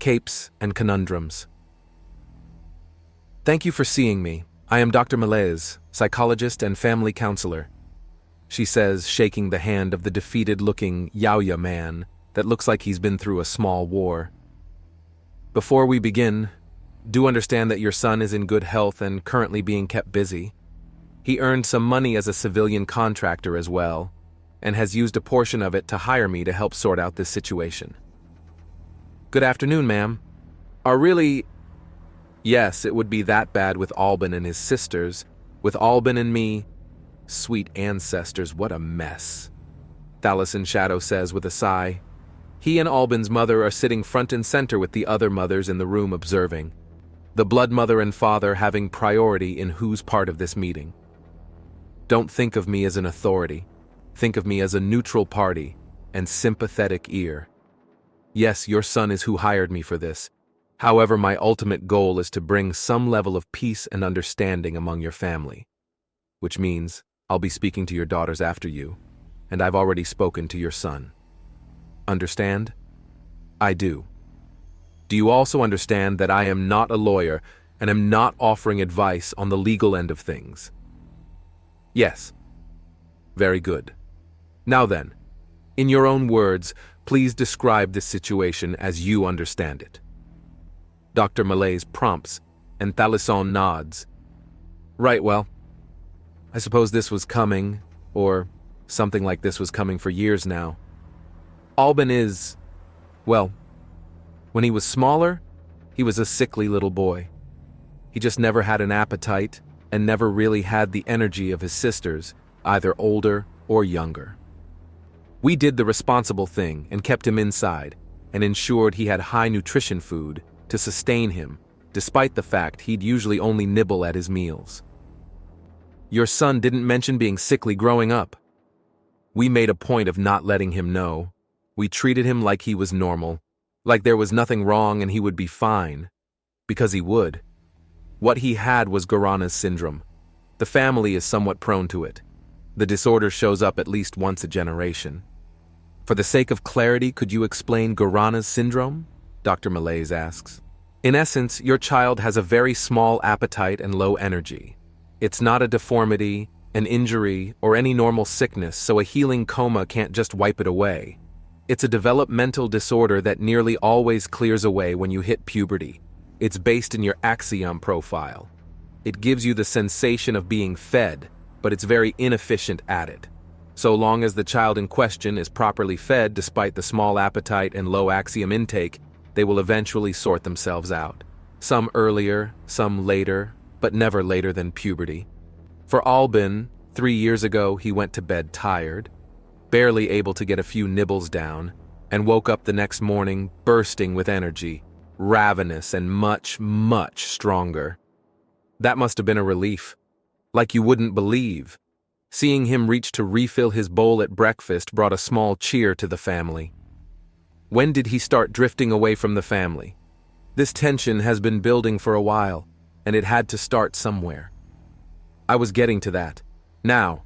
Capes and Conundrums. Thank you for seeing me. I am Dr. Malaise, psychologist and family counselor, she says, shaking the hand of the defeated-looking Yaoya man that looks like he's been through a small war. Before we begin, do understand that your son is in good health and currently being kept busy. He earned some money as a civilian contractor as well, and has used a portion of it to hire me to help sort out this situation. Good afternoon, ma'am. Yes, it would be that bad with Albin and his sisters. With Albin and me, sweet ancestors, what a mess. Thalison Shadow says with a sigh. He and Albin's mother are sitting front and center with the other mothers in the room observing. The blood mother and father having priority in whose part of this meeting. Don't think of me as an authority. Think of me as a neutral party and sympathetic ear. Yes, your son is who hired me for this. However, my ultimate goal is to bring some level of peace and understanding among your family. Which means I'll be speaking to your daughters after you, and I've already spoken to your son. Understand? I do. Do you also understand that I am not a lawyer and am not offering advice on the legal end of things? Yes. Very good. Now then, in your own words, please describe this situation as you understand it. Dr. Malaise prompts, and Thalison nods. Right, well, I suppose this was coming, or something like this was coming for years now. Albin is, well, when he was smaller, he was a sickly little boy. He just never had an appetite and never really had the energy of his sisters, either older or younger. We did the responsible thing and kept him inside and ensured he had high nutrition food to sustain him, despite the fact he'd usually only nibble at his meals. Your son didn't mention being sickly growing up. We made a point of not letting him know. We treated him like he was normal, like there was nothing wrong and he would be fine, because he would. What he had was Guarana's syndrome. The family is somewhat prone to it. The disorder shows up at least once a generation. For the sake of clarity, could you explain Guarana's syndrome? Dr. Malaise asks. In essence, your child has a very small appetite and low energy. It's not a deformity, an injury, or any normal sickness, so a healing coma can't just wipe it away. It's a developmental disorder that nearly always clears away when you hit puberty. It's based in your axiom profile. It gives you the sensation of being fed, but it's very inefficient at it. So long as the child in question is properly fed despite the small appetite and low axiom intake, they will eventually sort themselves out. Some earlier, some later, but never later than puberty. For Albin, 3 years ago he went to bed tired, barely able to get a few nibbles down, and woke up the next morning bursting with energy, ravenous and much, much stronger. That must have been a relief. Like you wouldn't believe. Seeing him reach to refill his bowl at breakfast brought a small cheer to the family. When did he start drifting away from the family? This tension has been building for a while, and it had to start somewhere. I was getting to that. Now,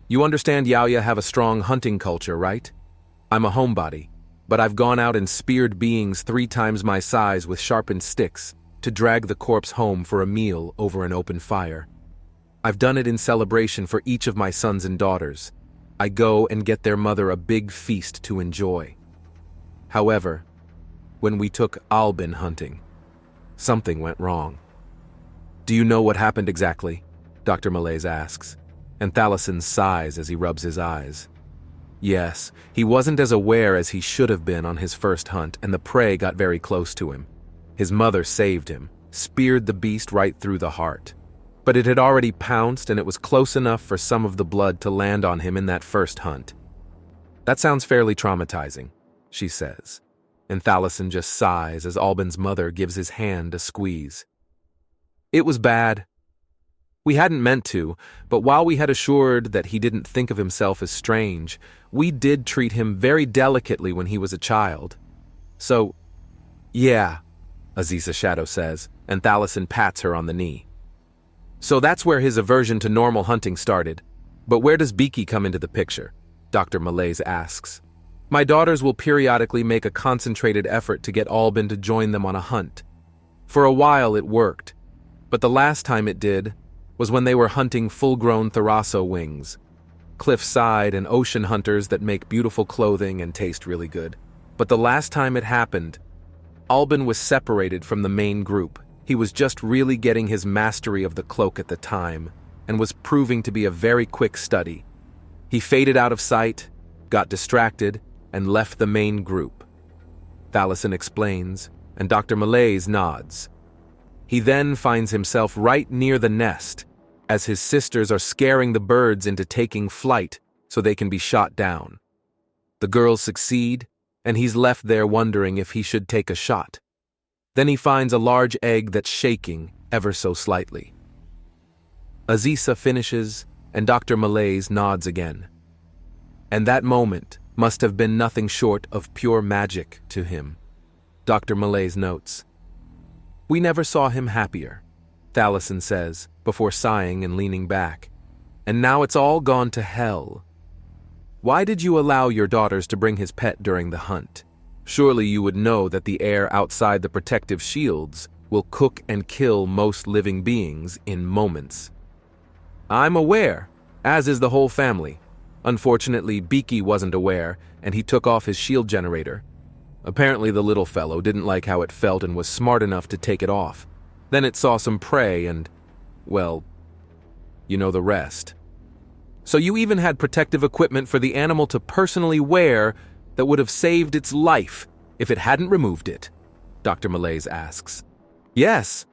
you understand Yaoya have a strong hunting culture, right? I'm a homebody, but I've gone out and speared beings 3 times my size with sharpened sticks to drag the corpse home for a meal over an open fire. I've done it in celebration for each of my sons and daughters. I go and get their mother a big feast to enjoy. However, when we took Albin hunting, something went wrong. Do you know what happened exactly? Dr. Malaise asks, and Thalison sighs as he rubs his eyes. Yes, he wasn't as aware as he should have been on his first hunt, and the prey got very close to him. His mother saved him, speared the beast right through the heart. But it had already pounced, and it was close enough for some of the blood to land on him in that first hunt. That sounds fairly traumatizing, she says, and Thalison just sighs as Albin's mother gives his hand a squeeze. It was bad. We hadn't meant to, but while we had assured that he didn't think of himself as strange, we did treat him very delicately when he was a child. So, yeah, Aziza Shadow says, and Thalison pats her on the knee. So that's where his aversion to normal hunting started. But where does Beaky come into the picture? Dr. Malaise asks. My daughters will periodically make a concentrated effort to get Albin to join them on a hunt. For a while it worked, but the last time it did was when they were hunting full-grown Tharasso wings, cliffside and ocean hunters that make beautiful clothing and taste really good. But the last time it happened, Albin was separated from the main group. He was just really getting his mastery of the cloak at the time and was proving to be a very quick study. He faded out of sight, got distracted, and left the main group. Thalison explains, and Dr. Malaise nods. He then finds himself right near the nest, as his sisters are scaring the birds into taking flight so they can be shot down. The girls succeed, and he's left there wondering if he should take a shot. Then he finds a large egg that's shaking ever so slightly. Aziza finishes, and Dr. Malaise nods again. And that moment must have been nothing short of pure magic to him. Dr. Malaise notes, "We never saw him happier," Thalison says, before sighing and leaning back. "And now it's all gone to hell. Why did you allow your daughters to bring his pet during the hunt? Surely you would know that the air outside the protective shields will cook and kill most living beings in moments." "I'm aware, as is the whole family. Unfortunately, Beaky wasn't aware, and he took off his shield generator. Apparently the little fellow didn't like how it felt and was smart enough to take it off. Then it saw some prey and, well, you know the rest. So you even had protective equipment for the animal to personally wear that would have saved its life if it hadn't removed it?" Dr. Malaise asks. "Yes,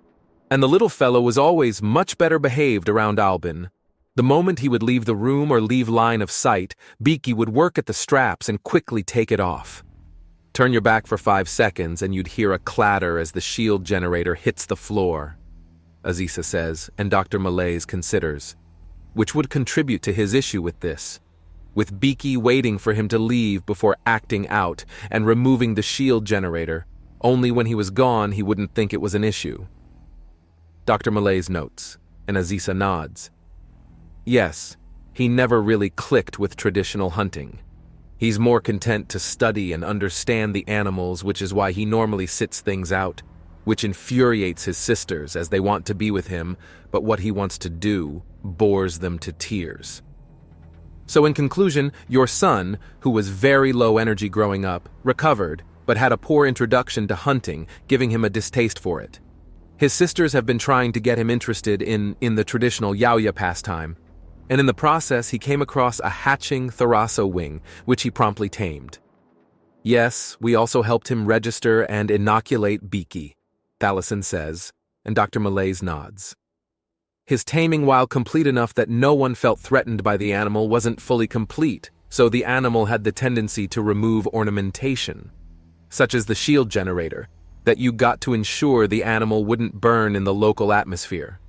and the little fellow was always much better behaved around Albin. The moment he would leave the room or leave line of sight, Beaky would work at the straps and quickly take it off. Turn your back for 5 seconds and you'd hear a clatter as the shield generator hits the floor," Aziza says, and Dr. Malaise considers, which would contribute to his issue with this, with Beaky waiting for him to leave before acting out and removing the shield generator. Only when he was gone he wouldn't think it was an issue. Dr. Malaise notes, and Aziza nods. Yes, he never really clicked with traditional hunting. He's more content to study and understand the animals, which is why he normally sits things out, which infuriates his sisters as they want to be with him, but what he wants to do bores them to tears. So in conclusion, your son, who was very low energy growing up, recovered, but had a poor introduction to hunting, giving him a distaste for it. His sisters have been trying to get him interested in the traditional Yaoya pastime, and in the process he came across a hatching Tharasso wing, which he promptly tamed. Yes, we also helped him register and inoculate Beaky, Thalison says, and Dr. Malaise nods. His taming, while complete enough that no one felt threatened by the animal, wasn't fully complete, so the animal had the tendency to remove ornamentation, such as the shield generator, that you got to ensure the animal wouldn't burn in the local atmosphere.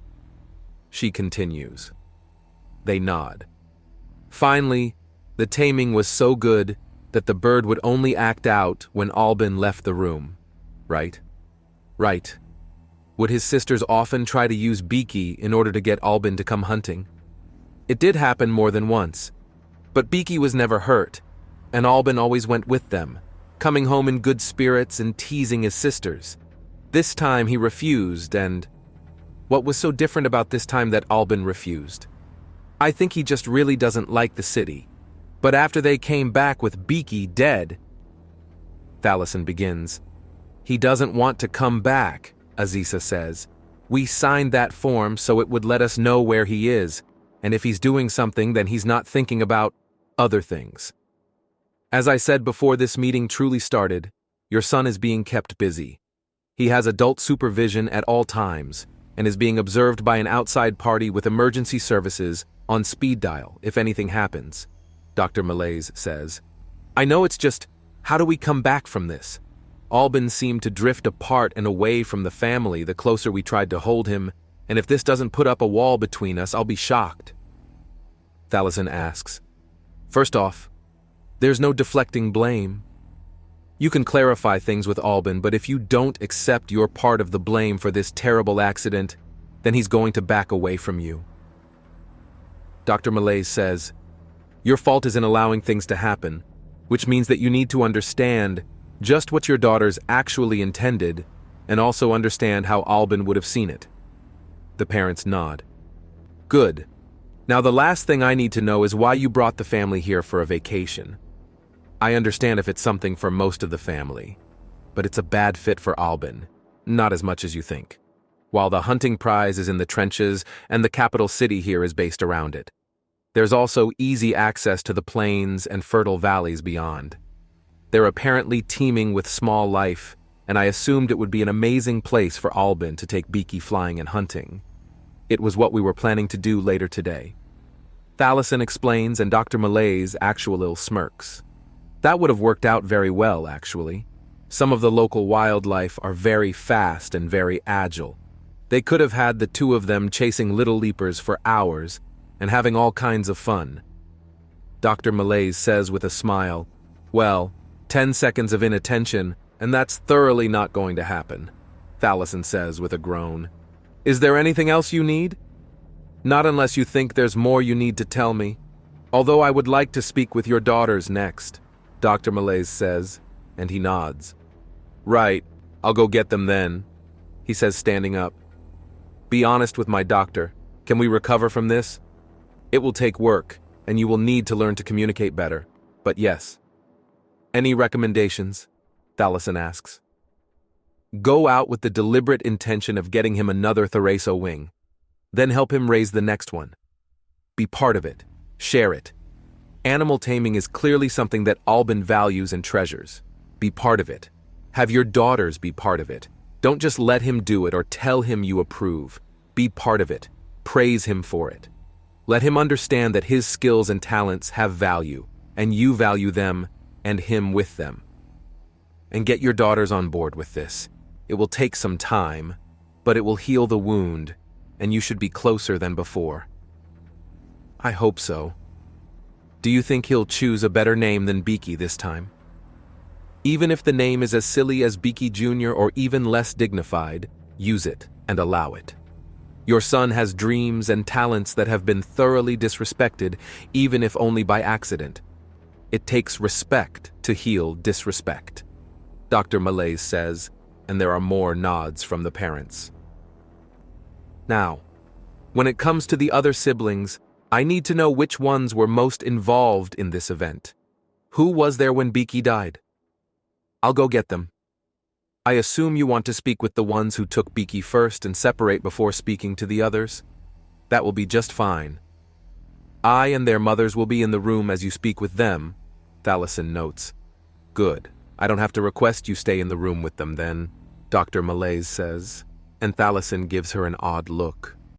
She continues. They nod. Finally, the taming was so good that the bird would only act out when Albin left the room. Right? Right. Would his sisters often try to use Beaky in order to get Albin to come hunting? It did happen more than once, but Beaky was never hurt, and Albin always went with them, coming home in good spirits and teasing his sisters. This time he refused, and what was so different about this time that Albin refused? I think he just really doesn't like the city. But after they came back with Beaky dead, Thalison begins. He doesn't want to come back, Aziza says. We signed that form so it would let us know where he is, and if he's doing something, then he's not thinking about other things. As I said before this meeting truly started, your son is being kept busy. He has adult supervision at all times, and is being observed by an outside party with emergency services on speed dial if anything happens, Dr. Malaise says. I know it's just, how do we come back from this? Albin seemed to drift apart and away from the family the closer we tried to hold him, and if this doesn't put up a wall between us, I'll be shocked. Thalison asks. First off, there's no deflecting blame. You can clarify things with Albin, but if you don't accept your part of the blame for this terrible accident, then he's going to back away from you. Dr. Malaise says, your fault is in allowing things to happen, which means that you need to understand just what your daughters actually intended and also understand how Albin would have seen it. The parents nod. Good. Now the last thing I need to know is why you brought the family here for a vacation. I understand if it's something for most of the family, but it's a bad fit for Albin, not as much as you think. While the hunting prize is in the trenches and the capital city here is based around it, there's also easy access to the plains and fertile valleys beyond. They're apparently teeming with small life, and I assumed it would be an amazing place for Albin to take Beaky flying and hunting. It was what we were planning to do later today. Thalison explains, and Dr. Malay's actual smirks. That would have worked out very well, actually. Some of the local wildlife are very fast and very agile. They could have had the two of them chasing little leapers for hours and having all kinds of fun. Dr. Malays says with a smile, well, 10 seconds of inattention, and that's thoroughly not going to happen, Thalison says with a groan. Is there anything else you need? Not unless you think there's more you need to tell me. Although I would like to speak with your daughters next, Dr. Malays says, and he nods. Right, I'll go get them then, he says, standing up. Be honest with my doctor. Can we recover from this? It will take work, and you will need to learn to communicate better, but yes. Any recommendations? Thalison asks. Go out with the deliberate intention of getting him another Thraso wing. Then help him raise the next one. Be part of it. Share it. Animal taming is clearly something that Albin values and treasures. Be part of it. Have your daughters be part of it. Don't just let him do it or tell him you approve. Be part of it. Praise him for it. Let him understand that his skills and talents have value, and you value them and him with them. And get your daughters on board with this. It will take some time, but it will heal the wound, and you should be closer than before. I hope so. Do you think he'll choose a better name than Beaky this time? Even if the name is as silly as Beaky Jr. or even less dignified, use it and allow it. Your son has dreams and talents that have been thoroughly disrespected, even if only by accident. It takes respect to heal disrespect, Dr. Malays says, and there are more nods from the parents. Now, when it comes to the other siblings, I need to know which ones were most involved in this event. Who was there when Beaky died? I'll go get them. I assume you want to speak with the ones who took Beaky first and separate before speaking to the others? That will be just fine. I and their mothers will be in the room as you speak with them, Thalison notes. Good. I don't have to request you stay in the room with them then, Dr. Malays says, and Thalison gives her an odd look.